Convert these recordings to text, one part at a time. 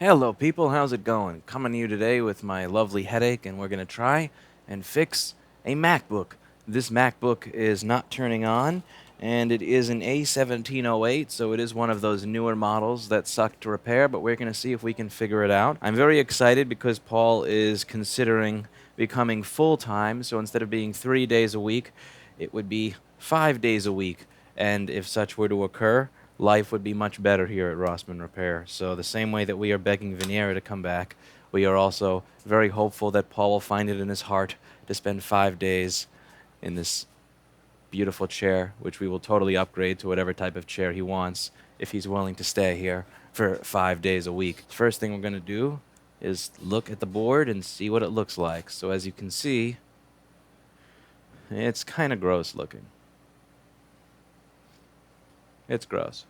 Hello people, how's it going? Coming to you today with my lovely headache, and we're going to try and fix a MacBook. This MacBook is not turning on, and it is an A1708, so it is one of those newer models that suck to repair, but we're going to see if we can figure it out. I'm very excited because Paul is considering becoming full-time, so instead of being 3 days a week, it would be 5 days a week, and if such were to occur, life would be much better here at Rossman Repair. So the same way that we are begging Viniera to come back, we are also very hopeful that Paul will find it in his heart to spend 5 days in this beautiful chair, which we will totally upgrade to whatever type of chair he wants if he's willing to stay here for 5 days a week. The first thing we're going to do is look at the board and see what it looks like. So as you can see, it's kind of gross looking. It's gross.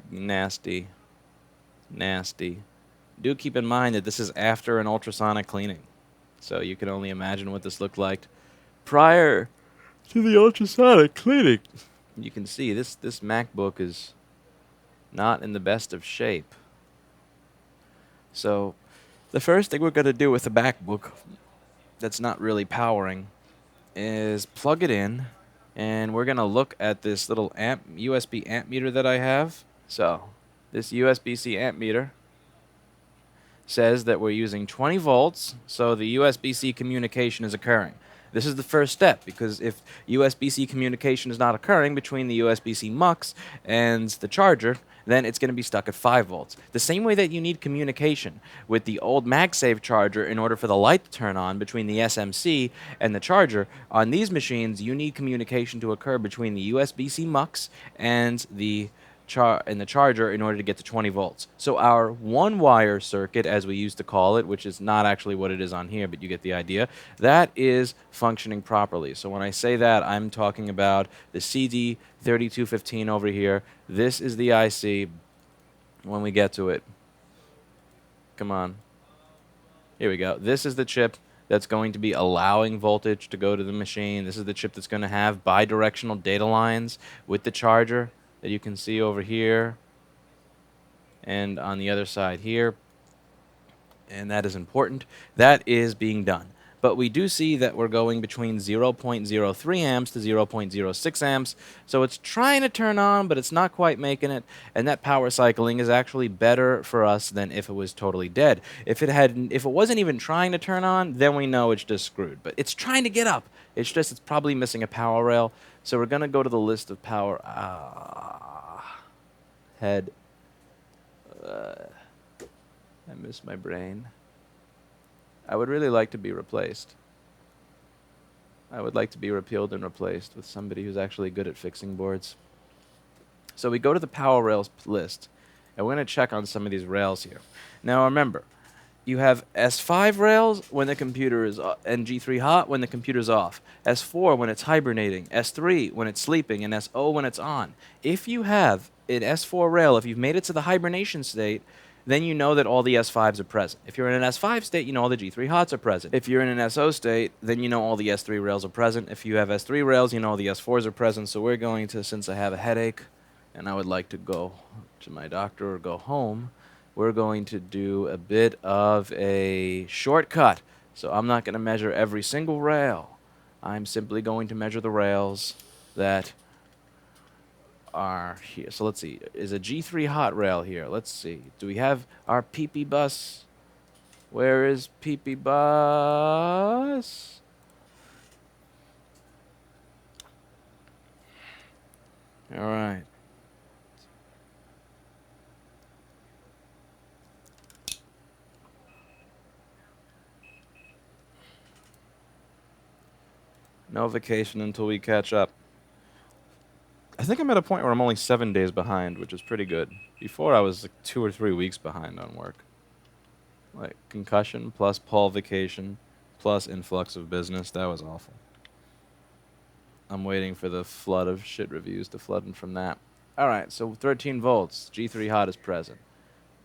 Nasty. Nasty. Do keep in mind that this is after an ultrasonic cleaning. So you can only imagine what this looked like prior to the ultrasonic cleaning. You can see this MacBook is not in the best of shape. So the first thing we're going to do with the MacBook that's not really powering is plug it in, and we're going to look at this little USB amp meter that I have. So this USB-C amp meter says that we're using 20 volts, so the USB-C communication is occurring. This is the first step, because if USB-C communication is not occurring between the USB-C mux and the charger, then it's going to be stuck at 5 volts. The same way that you need communication with the old MagSafe charger in order for the light to turn on between the SMC and the charger, on these machines you need communication to occur between the USB-C mux and the charger in order to get to 20 volts. So our one-wire circuit, as we used to call it, which is not actually what it is on here, but you get the idea, that is functioning properly. So when I say that, I'm talking about the CD3215 over here. This is the IC when we get to it. Come on. Here we go. This is the chip that's going to be allowing voltage to go to the machine. This is the chip that's going to have bidirectional data lines with the charger that you can see over here and on the other side here, and that is important. That is being done. But we do see that we're going between 0.03 amps to 0.06 amps, so it's trying to turn on, but it's not quite making it, and that power cycling is actually better for us than if it was totally dead. If it wasn't even trying to turn on, then we know it's just screwed. But it's trying to get up. It's probably missing a power rail, so we're going to go to the list of power... head. I miss my brain. I would really like to be replaced. I would like to be repealed and replaced with somebody who's actually good at fixing boards. So we go to the power rails list, and we're going to check on some of these rails here. Now remember, you have S5 rails when the computer is and G3 hot when the computer's off, S4 when it's hibernating, S3 when it's sleeping, and SO when it's on. If you have an S4 rail, if you've made it to the hibernation state, then you know that all the S5s are present. If you're in an S5 state, you know all the G3 hots are present. If you're in an SO state, then you know all the S3 rails are present. If you have S3 rails, you know all the S4s are present. So we're going to, since I have a headache and I would like to go to my doctor or go home, we're going to do a bit of a shortcut. So I'm not going to measure every single rail. I'm simply going to measure the rails that are here. So let's see. Is a G3 hot rail here? Let's see. Do we have our PP bus? Where is PP bus? All right. No vacation until we catch up. I think I'm at a point where I'm only 7 days behind, which is pretty good. Before I was like 2 or 3 weeks behind on work. Like concussion plus Paul vacation plus influx of business. That was awful. I'm waiting for the flood of shit reviews to flood in from that. Alright, so 13 volts. G3 hot is present.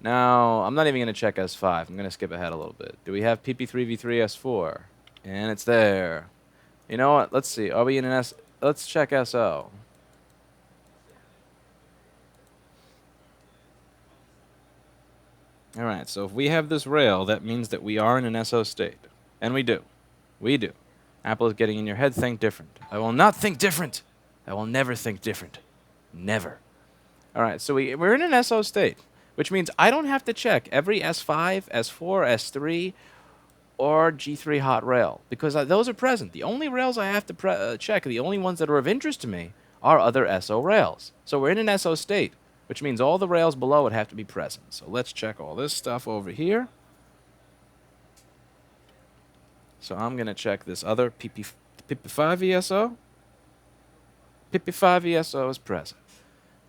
Now, I'm not even going to check S5. I'm going to skip ahead a little bit. Do we have PP3V3 S4? And it's there. You know what? Let's see. Are we in an let's check SO. All right, so if we have this rail, that means that we are in an SO state. And we do. We do. Apple is getting in your head, think different. I will not think different. I will never think different. Never. All right, so we're in an SO state, which means I don't have to check every S5, S4, S3, or G3 hot rail, because those are present. The only rails I have to check, the only ones that are of interest to me, are other SO rails. So we're in an SO state, which means all the rails below it have to be present. So let's check all this stuff over here. So I'm going to check this other PP5 ESO. PP5 ESO is present.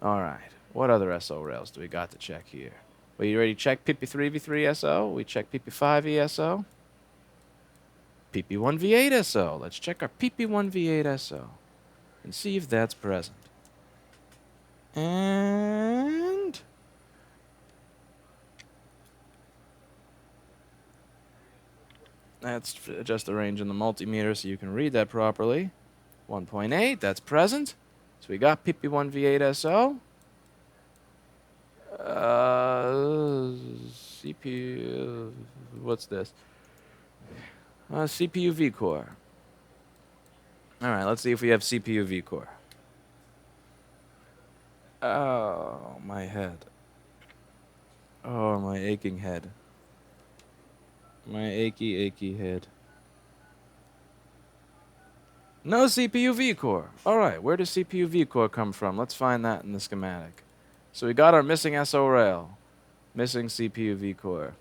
All right. What other SO rails do we got to check here? We already checked PP3V3 SO. We checked PP5 ESO. PP1V8 SO. Let's check our PP1V8 SO and see if that's present. And let's adjust the range in the multimeter so you can read that properly. 1.8, that's present. So we got PP1V8 SO. CPU, what's this? CPU vCore. All right, let's see if we have CPU vCore. Oh, my head. Oh, my aching head. My achy head. No CPU vCore. All right, where does CPU vCore come from? Let's find that in the schematic. So we got our missing SO rail. Missing CPU vCore.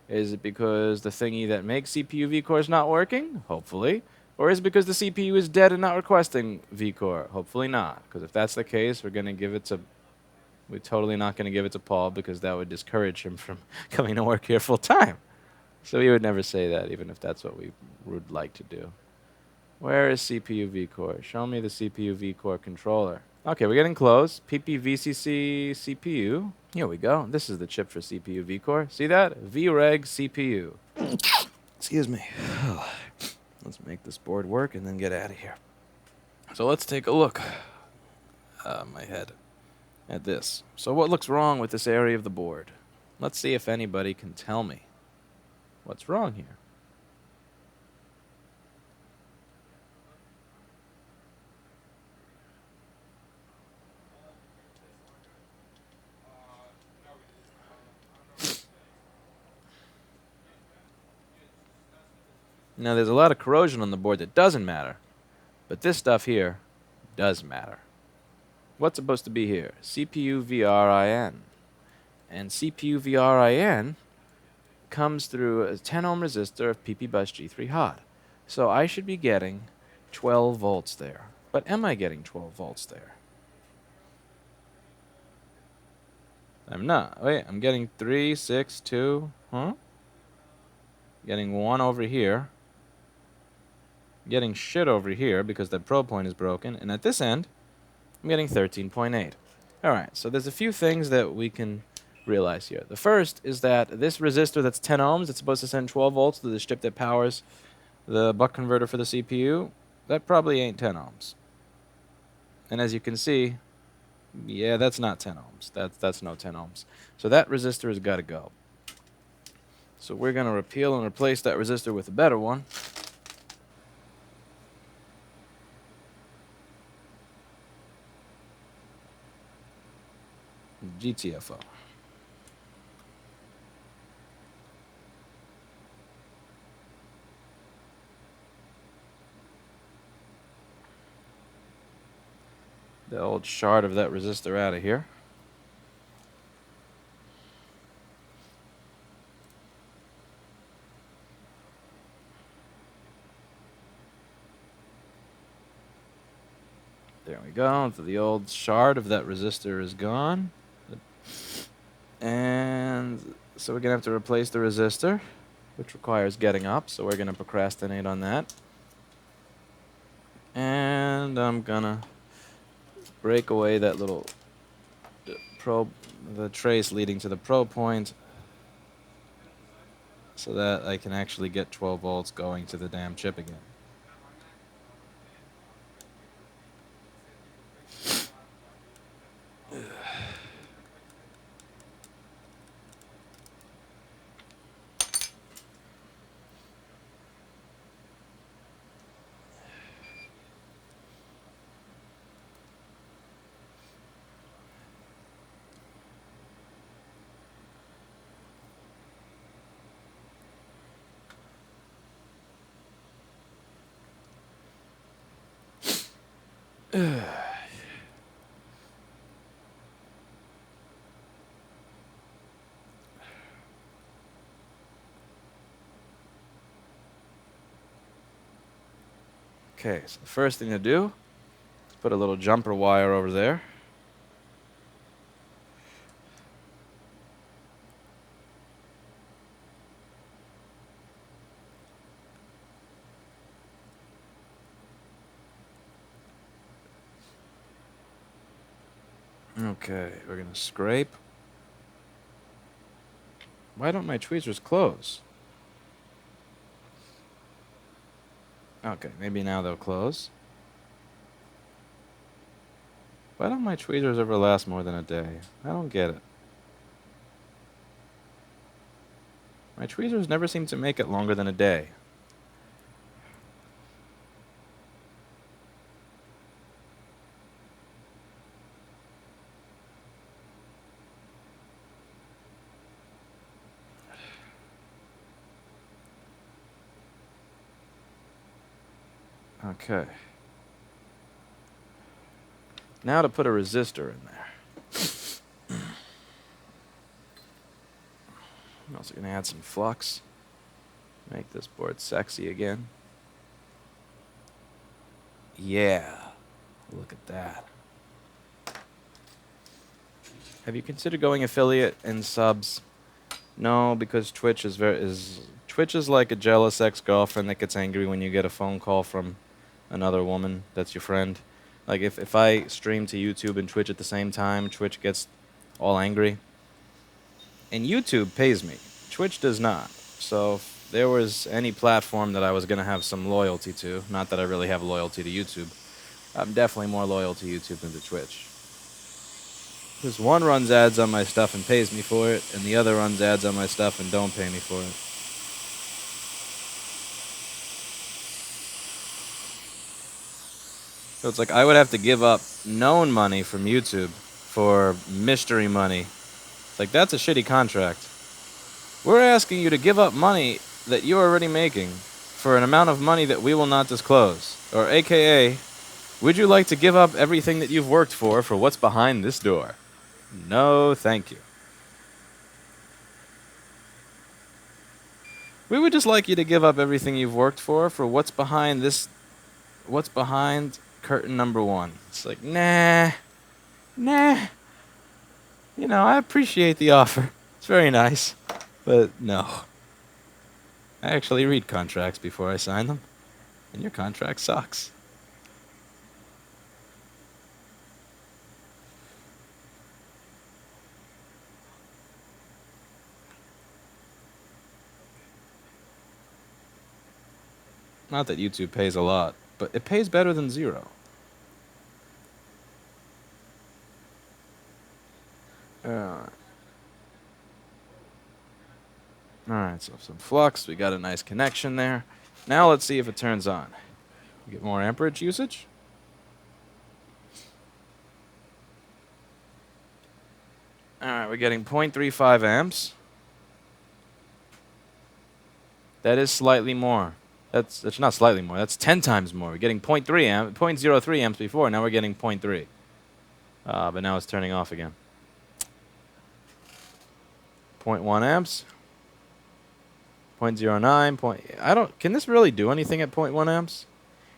Is it because the thingy that makes CPU vCore is not working? Hopefully. Or is it because the CPU is dead and not requesting vCore? Hopefully not. Because if that's the case, we're totally not going to give it to Paul, because that would discourage him from coming to work here full time. So we would never say that, even if that's what we would like to do. Where is CPU vCore? Show me the CPU vCore controller. Okay, we're getting close. PPVCC CPU. Here we go. This is the chip for CPU vCore. See that? VREG CPU. Excuse me. Let's make this board work and then get out of here. So let's take a look. My head. At this. So what looks wrong with this area of the board? Let's see if anybody can tell me what's wrong here. Now, there's a lot of corrosion on the board that doesn't matter, but this stuff here does matter. What's supposed to be here? CPU VRIN. And CPU VRIN comes through a 10 ohm resistor of PP bus G3 hot. So I should be getting 12 volts there. But am I getting 12 volts there? I'm not. Wait, I'm getting 3, 6, 2. Huh? Getting 1 over here. Getting shit over here because that probe point is broken. And at this end, I'm getting 13.8. Alright, so there's a few things that we can realize here. The first is that this resistor that's 10 ohms, it's supposed to send 12 volts to the chip that powers the buck converter for the CPU. That probably ain't 10 ohms. And as you can see, yeah, that's not 10 ohms. That's no 10 ohms. So that resistor has got to go. So we're going to repeal and replace that resistor with a better one. GTFO. The old shard of that resistor out of here. There we go. So the old shard of that resistor is gone. And so we're going to have to replace the resistor, which requires getting up. So we're going to procrastinate on that. And I'm going to break away that little probe, the trace leading to the probe point, so that I can actually get 12 volts going to the damn chip again. Okay, so the first thing to do is put a little jumper wire over there. Okay, we're going to scrape. Why don't my tweezers close? Okay, maybe now they'll close. Why don't my tweezers ever last more than a day? I don't get it. My tweezers never seem to make it longer than a day. Okay. Now to put a resistor in there. I'm also going to add some flux. Make this board sexy again. Yeah. Look at that. Have you considered going affiliate and subs? No, because Twitch is like a jealous ex-girlfriend that gets angry when you get a phone call from another woman that's your friend. Like if I stream to YouTube and Twitch at the same time, Twitch gets all angry. And YouTube pays me. Twitch does not. So if there was any platform that I was going to have some loyalty to, not that I really have loyalty to YouTube, I'm definitely more loyal to YouTube than to Twitch. Because one runs ads on my stuff and pays me for it, and the other runs ads on my stuff and don't pay me for it. So it's like I would have to give up known money from YouTube for mystery money. It's like, that's a shitty contract. We're asking you to give up money that you're already making for an amount of money that we will not disclose. Or AKA, would you like to give up everything that you've worked for what's behind this door? No, thank you. We would just like you to give up everything you've worked for what's behind this, what's behind curtain number 1. It's like, nah. You know, I appreciate the offer. It's very nice. But no. I actually read contracts before I sign them. And your contract sucks. Not that YouTube pays a lot, but it pays better than zero. Alright, so some flux. We got a nice connection there. Now let's see if it turns on. We get more amperage usage. Alright, we're getting 0.35 amps. That is slightly more. That's not slightly more. That's 10 times more. We're getting 0.03 amps before. Now we're getting 0.3. But now it's turning off again. 0.1 amps. 0.09. Can this really do anything at 0.1 amps?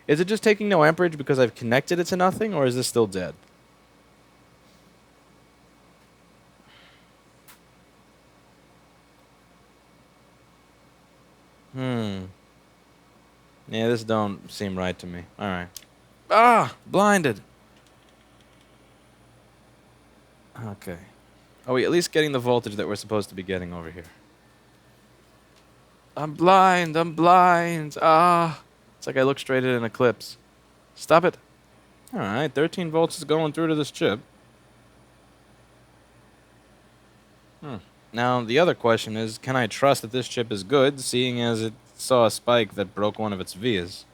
Is it just taking no amperage because I've connected it to nothing, or is this still dead? Yeah, this don't seem right to me. Alright. Ah! Blinded! Okay. Are we at least getting the voltage that we're supposed to be getting over here? I'm blind! I'm blind! Ah! It's like I look straight at an eclipse. Stop it! Alright, 13 volts is going through to this chip. Now, the other question is, can I trust that this chip is good, seeing as it saw a spike that broke one of its vias?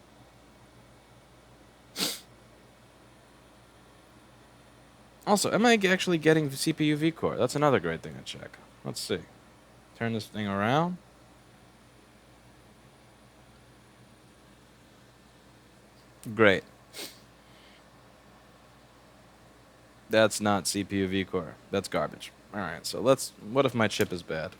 Also, am I actually getting CPU V-core? That's another great thing to check. Let's see. Turn this thing around. Great. That's not CPU V-core. That's garbage. All right, so let's. What if my chip is bad?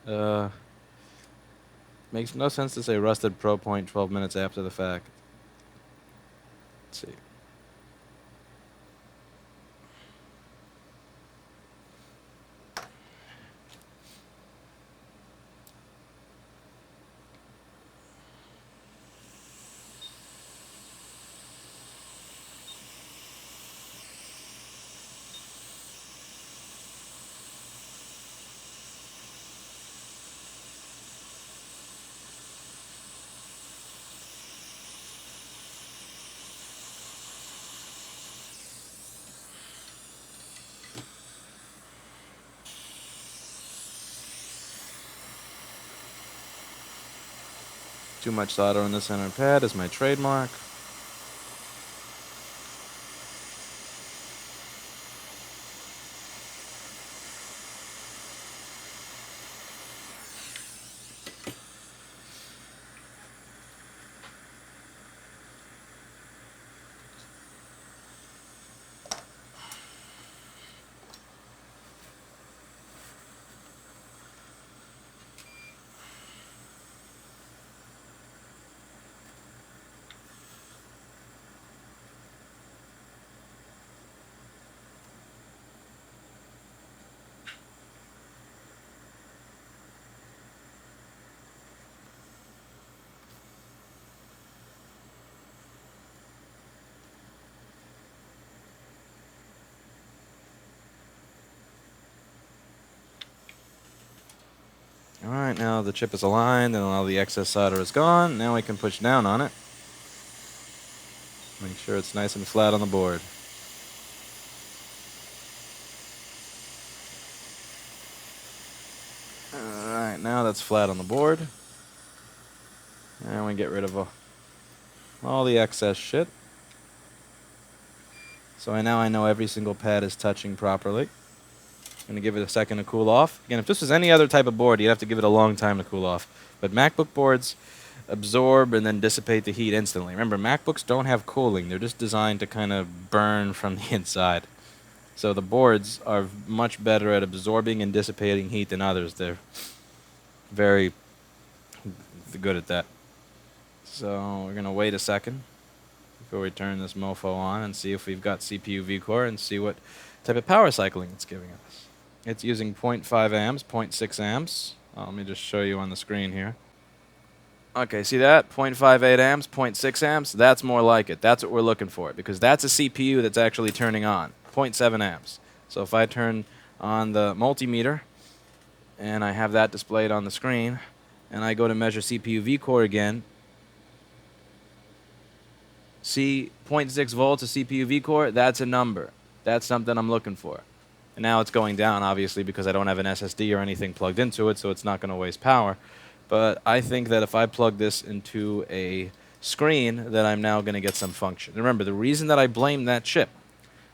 Uh, Makes no sense to say rusted pro point 12 minutes after the fact. Let's see. Too much solder on the center pad is my trademark. Alright, now the chip is aligned and all the excess solder is gone. Now we can push down on it. Make sure it's nice and flat on the board. Alright, now that's flat on the board. And we get rid of all the excess shit. So now I know every single pad is touching properly. I'm going to give it a second to cool off. Again, if this was any other type of board, you'd have to give it a long time to cool off. But MacBook boards absorb and then dissipate the heat instantly. Remember, MacBooks don't have cooling. They're just designed to kind of burn from the inside. So the boards are much better at absorbing and dissipating heat than others. They're very good at that. So we're going to wait a second before we turn this mofo on and see if we've got CPU vCore and see what type of power cycling it's giving us. It's using 0.5 amps, 0.6 amps. Let me just show you on the screen here. Okay, see that? 0.58 amps, 0.6 amps. That's more like it. That's what we're looking for, because that's a CPU that's actually turning on. 0.7 amps. So if I turn on the multimeter, and I have that displayed on the screen, and I go to measure CPU vCore again, see 0.6 volts of CPU vCore, that's a number. That's something I'm looking for. And now it's going down, obviously, because I don't have an SSD or anything plugged into it, so it's not going to waste power. But I think that if I plug this into a screen, that I'm now going to get some function. Remember, the reason that I blamed that chip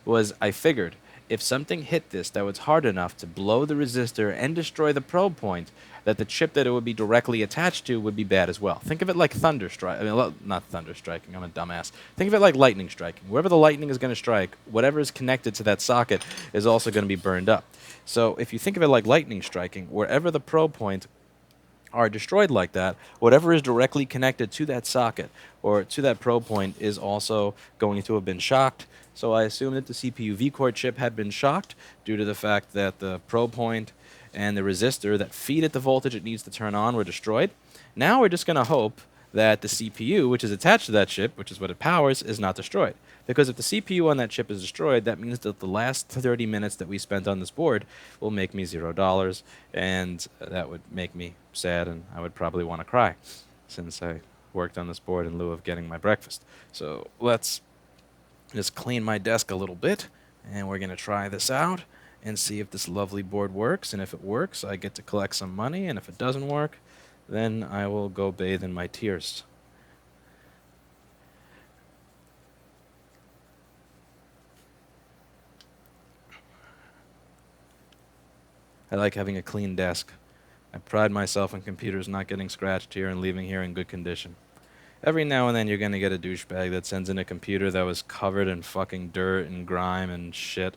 was I figured if something hit this that was hard enough to blow the resistor and destroy the probe point, that the chip that it would be directly attached to would be bad as well. Think of it like thunder strike. I mean, not thunder striking. I'm a dumbass. Think of it like lightning striking. Wherever the lightning is going to strike, whatever is connected to that socket is also going to be burned up. So if you think of it like lightning striking, wherever the probe point are destroyed like that, whatever is directly connected to that socket or to that probe point is also going to have been shocked. So I assume that the CPU vCore chip had been shocked due to the fact that the probe point and the resistor that feed it the voltage it needs to turn on were destroyed. Now we're just going to hope that the CPU, which is attached to that chip, which is what it powers, is not destroyed. Because if the CPU on that chip is destroyed, that means that the last 30 minutes that we spent on this board will make me $0, and that would make me sad, and I would probably want to cry, since I worked on this board in lieu of getting my breakfast. So let's just clean my desk a little bit, and we're going to try this out and see if this lovely board works. And if it works, I get to collect some money, and if it doesn't work, then I will go bathe in my tears. I like having a clean desk. I pride myself on computers not getting scratched here and leaving here in good condition. Every now and then you're going to get a douchebag that sends in a computer that was covered in fucking dirt and grime and shit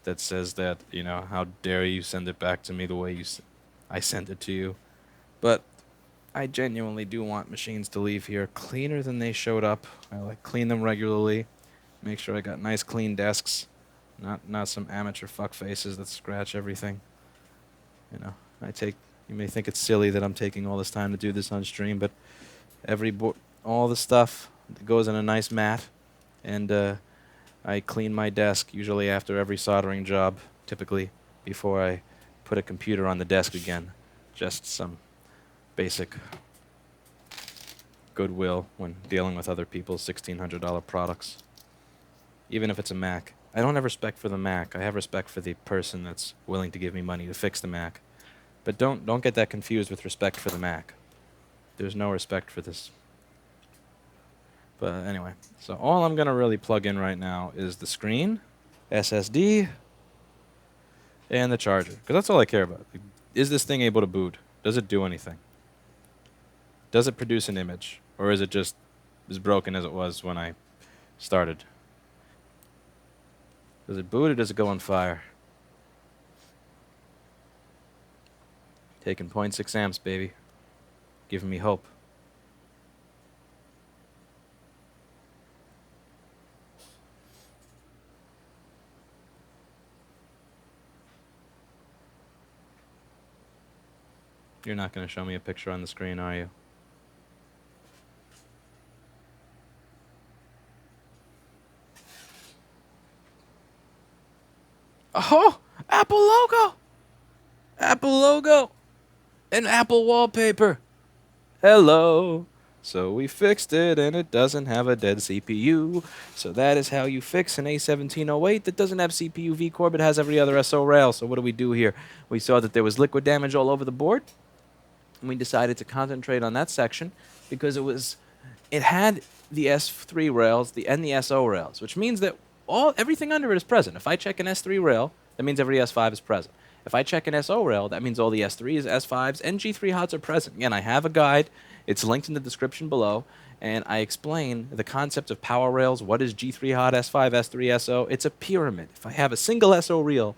that says that, you know, how dare you send it back to me the way I sent it to you. But I genuinely do want machines to leave here cleaner than they showed up. I like clean them regularly, make sure I got nice clean desks, not some amateur fuck faces that scratch everything. You know, you may think it's silly that I'm taking all this time to do this on stream, but all the stuff that goes in a nice mat, and I clean my desk usually after every soldering job, typically before I put a computer on the desk again. Just some basic goodwill when dealing with other people's $1,600 products. Even if it's a Mac. I don't have respect for the Mac. I have respect for the person that's willing to give me money to fix the Mac. But don't get that confused with respect for the Mac. There's no respect for this. But anyway, so all I'm going to really plug in right now is the screen, SSD, and the charger. Because that's all I care about. Is this thing able to boot? Does it do anything? Does it produce an image? Or is it just as broken as it was when I started? Does it boot or does it go on fire? Taking 0.6 amps, baby. Giving me hope. You're not going to show me a picture on the screen, are you? Oh! Apple logo! Apple logo! And Apple wallpaper! Hello! So we fixed it, and it doesn't have a dead CPU. So that is how you fix an A1708 that doesn't have CPU vCore but has every other SO rail. So what do we do here? We saw that there was liquid damage all over the board. And we decided to concentrate on that section because it had the S3 rails and the SO rails, which means that everything under it is present. If I check an S3 rail, that means every S5 is present. If I check an SO rail, that means all the S3s, S5s, and G3 HOTs are present. Again, I have a guide. It's linked in the description below, and I explain the concept of power rails. What is G3 HOT, S5, S3, SO? It's a pyramid. If I have a single SO rail,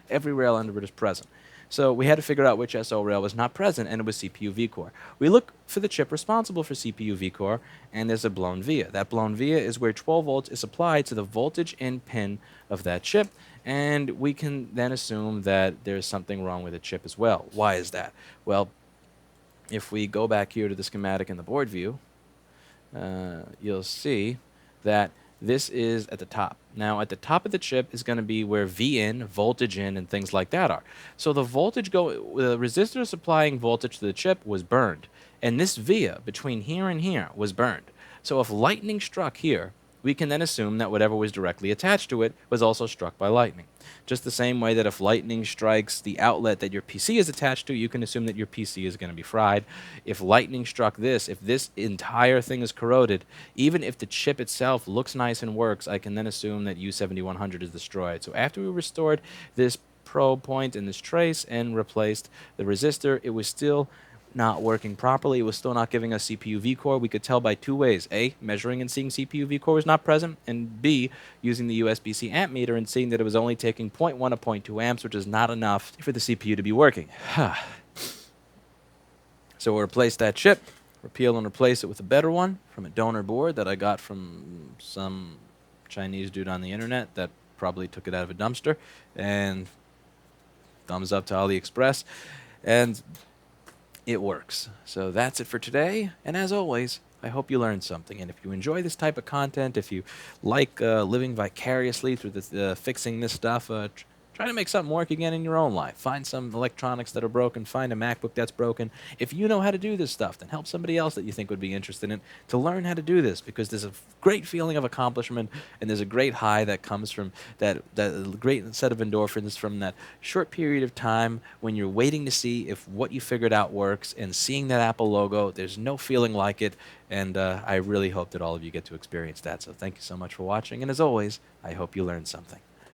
every rail under it is present. So we had to figure out which SO rail was not present, and it was CPU vCore. We look for the chip responsible for CPU vCore, and there's a blown via. That blown via is where 12 volts is applied to the voltage in pin of that chip, and we can then assume that there's something wrong with the chip as well. Why is that? Well, if we go back here to the schematic in the board view, you'll see that this is at the top. Now, at the top of the chip is going to be where V in, voltage in, and things like that are. So the resistor supplying voltage to the chip was burned, and this via between here and here was burned. So if lightning struck here, we can then assume that whatever was directly attached to it was also struck by lightning. Just the same way that if lightning strikes the outlet that your PC is attached to, you can assume that your PC is going to be fried. If lightning struck this, if this entire thing is corroded, even if the chip itself looks nice and works, I can then assume that U7100 is destroyed. So after we restored this probe point and this trace and replaced the resistor, it was still not working properly. It was still not giving us CPU vCore. We could tell by two ways. A, measuring and seeing CPU vCore was not present, and B, using the USB-C amp meter and seeing that it was only taking 0.1 to 0.2 amps, which is not enough for the CPU to be working. So we'll replace that chip, repeal and replace it with a better one from a donor board that I got from some Chinese dude on the internet that probably took it out of a dumpster, and thumbs up to AliExpress, and it works. So that's it for today, and as always, I hope you learned something. And if you enjoy this type of content, if you like living vicariously through fixing this stuff, try to make something work again in your own life. Find some electronics that are broken. Find a MacBook that's broken. If you know how to do this stuff, then help somebody else that you think would be interested in it to learn how to do this, because there's a great feeling of accomplishment, and there's a great high that comes from that great set of endorphins from that short period of time when you're waiting to see if what you figured out works, and seeing that Apple logo. There's no feeling like it, and I really hope that all of you get to experience that. So thank you so much for watching, and as always, I hope you learned something.